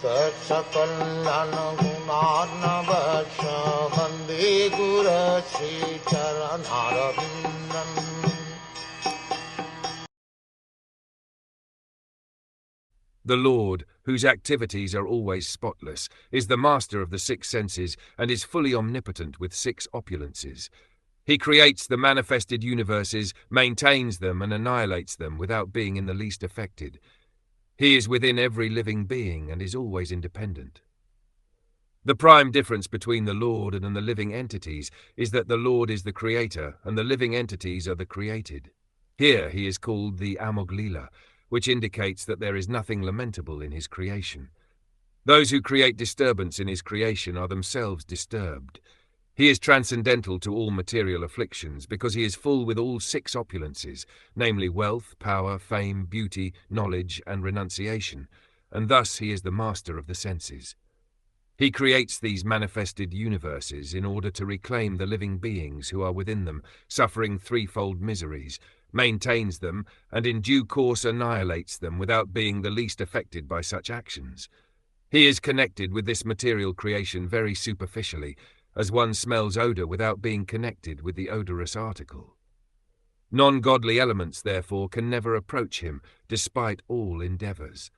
Sakal Gunar Vande Guru Sri Charanaravindan. The Lord, whose activities are always spotless, is the master of the six senses and is fully omnipotent with six opulences. He creates the manifested universes, maintains them and annihilates them without being in the least affected. He is within every living being and is always independent. The prime difference between the Lord and the living entities is that the Lord is the creator and the living entities are the created. Here he is called the Amoglila, which indicates that there is nothing lamentable in his creation. Those who create disturbance in his creation are themselves disturbed. He is transcendental to all material afflictions because he is full with all six opulences, namely wealth, power, fame, beauty, knowledge, and renunciation, and thus he is the master of the senses. He creates these manifested universes in order to reclaim the living beings who are within them, suffering threefold miseries, maintains them, and in due course annihilates them without being the least affected by such actions. He is connected with this material creation very superficially, as one smells odor without being connected with the odorous article. Non-godly elements, therefore, can never approach him, despite all endeavors.